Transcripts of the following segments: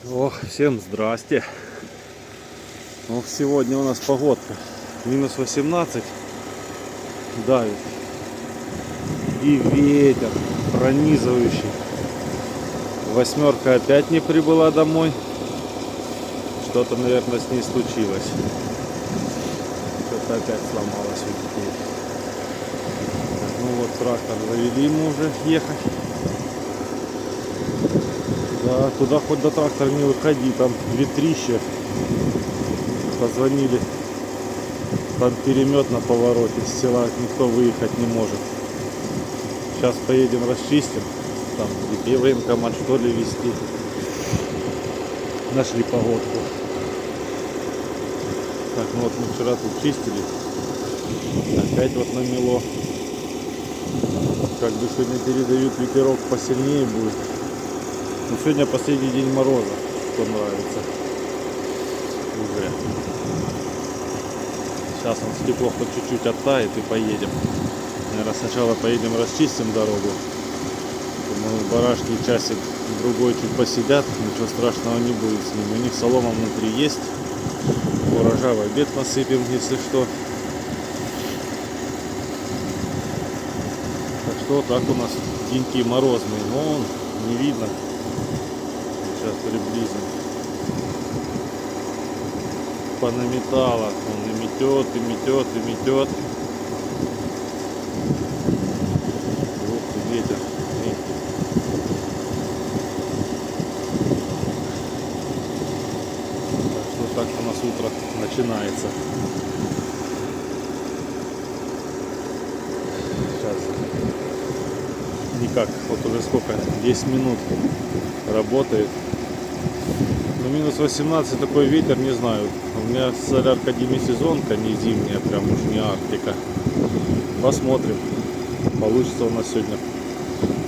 Всем здрасте. Сегодня у нас погодка минус 18 давит и ветер пронизывающий. Восьмерка опять не прибыла домой. Что-то, наверное, с ней случилось. Что-то опять сломалось у детей. Ну вот трактор завели, ему уже ехать. Да, туда хоть до трактора не выходи, там ветрище. Позвонили, там перемет на повороте, с села никто выехать не может. Сейчас поедем расчистим, там детей в военкомат что ли везти. Нашли погодку. Так, ну вот мы вчера тут чистили, опять вот намело. Как бы сегодня передают, ветерок посильнее будет. Но сегодня последний день мороза, что нравится. Уже. Сейчас он стекло хоть чуть-чуть оттает и поедем. Наверное, сначала поедем расчистим дорогу. Думаю, барашки часик другой чуть посидят, ничего страшного не будет с ними. У них солома внутри есть. Урожай в обед насыпем, если что. Так что вот так у нас деньки морозные. Но он не видно. Сейчас приблизим. Понаметало. Он и метет, и метет, и метет. Ух ты, ветер. Видите? Так что так у нас утро начинается. Сейчас. Никак. Вот уже сколько? 10 минут работает. Но минус 18 такой ветер, не знаю. У меня солярка демисезонка, не зимняя, прям уж не Арктика. Посмотрим. Получится у нас сегодня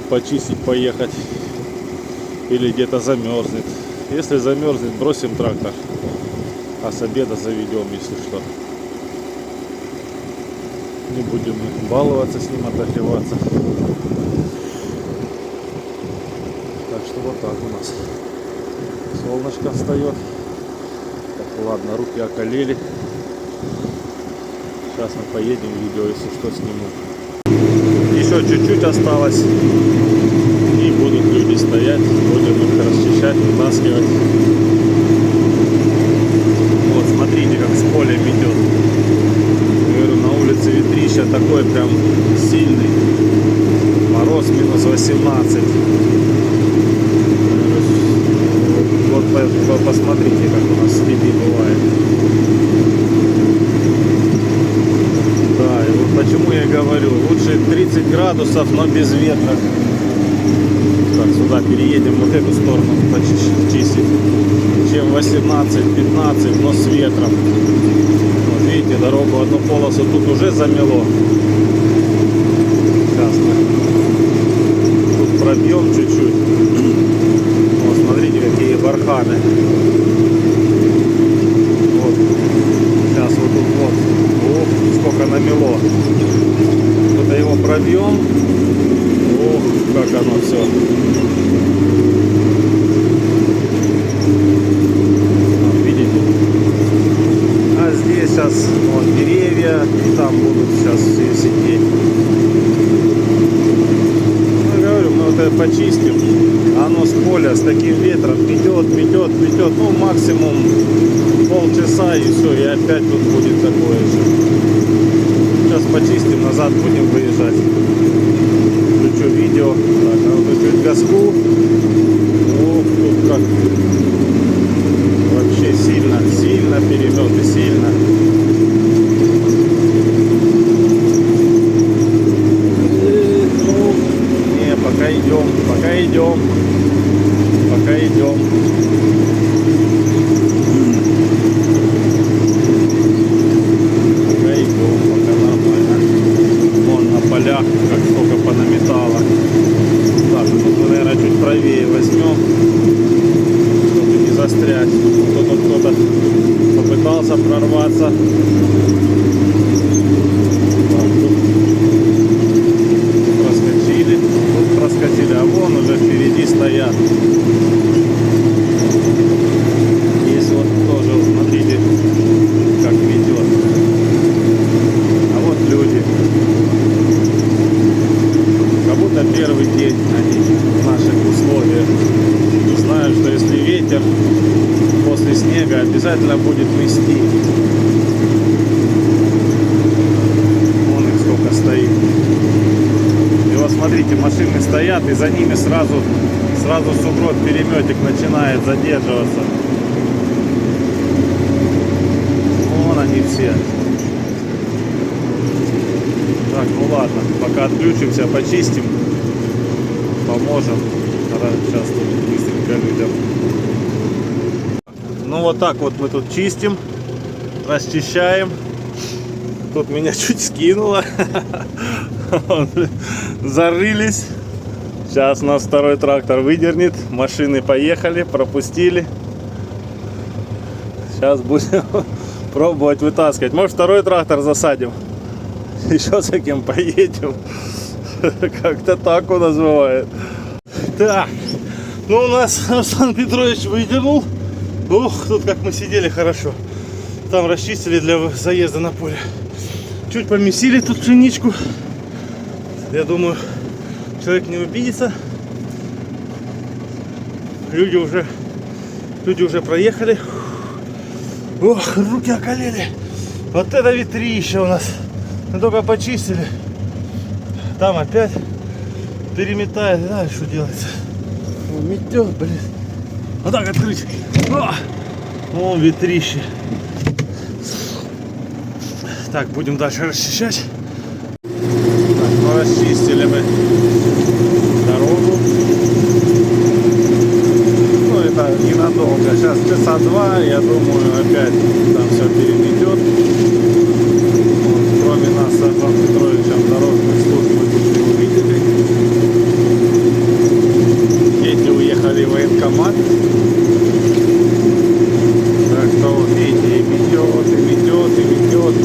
почистить, поехать. Или где-то замерзнет. Если замерзнет, бросим трактор. А с обеда заведем, если что. Не будем баловаться с ним, отогреваться. Так что вот так у нас. Солнышко встает. Так, ладно, руки околели. Сейчас мы поедем, видео, если что, сниму. Еще чуть-чуть осталось. И будут люди стоять. Будем их расчищать, вытаскивать. Вот, смотрите, как с поля метет. Говорю, на улице ветрище такой прям сильный. Мороз минус 18. Вот посмотрите, как у нас в степи бывает. Да, и вот почему я говорю, лучше 30 градусов, но без ветра. Так, сюда переедем, вот эту сторону почистить, чем 18-15, но с ветром. Вот видите, дорогу, одну полосу тут уже замело. Сейчас мы тут пробьем чуть-чуть. Вот, смотрите, какие барханы. Вот. Сейчас вот тут вот. Ох, сколько намело. Вот его пробьем. Ох, как оно все. Видите? А здесь сейчас вот деревья. И там будут сейчас все сидеть. Ну, говорю, мы вот это почистим. Оно с поля с таким ветром метет, метет, метет, ну максимум полчаса и все, и опять тут будет такое же. Сейчас почистим, назад будем выезжать. Включу видео, так, надо выключить газку. Ох, тут как вообще сильно, сильно перемет и сильно. Пока идем, пока идем, пока идем. Пока идем, пока нормально. Вон на полях как сколько понаметало. Так, тут мы, наверное, чуть правее возьмем, чтобы не застрять. Кто-то попытался прорваться. Проскочили, а вон уже впереди стоят. знают, что если ветер после снега, обязательно будет мести. Вон их сколько стоит. И вот смотрите, машины стоят, и за ними сразу сугроб, переметик начинает задерживаться. Вон они все. Так, ну ладно, пока отключимся, почистим, поможем. Сейчас тут быстренько людям. Ну вот так вот мы тут чистим, расчищаем. Тут меня чуть скинуло. Зарылись. Сейчас нас второй трактор выдернет. Машины поехали, пропустили. Сейчас будем пробовать вытаскивать. Может, второй трактор засадим. Еще за кем поедем. Как-то так у нас бывает. Так. Ну, у нас Руслан Петрович выдернул. Ух, тут как мы сидели хорошо. Там расчистили для заезда на поле. Чуть помесили тут пшеничку. Я думаю, человек не обидится. Люди уже проехали. Ох, руки околели. Вот это ветрище у нас. Мы только почистили. Там опять переметает. Да, что делается? Метет, блин. Вот так открыть. О, ветрище. Так, будем дальше расчищать. Так, ну расчистили мы дорогу. Ну это ненадолго. Сейчас часа два, я думаю, опять там все переметет. Вот, кроме нас с Русланом Петровичем дорожной службы тут не увидели. Дети уехали в военкомат. Так что вот видите, и метет, и метет, и метет.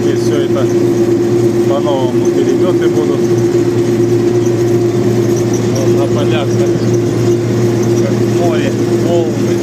И все это по-новому переметы будут. Вот на полях как море, волны.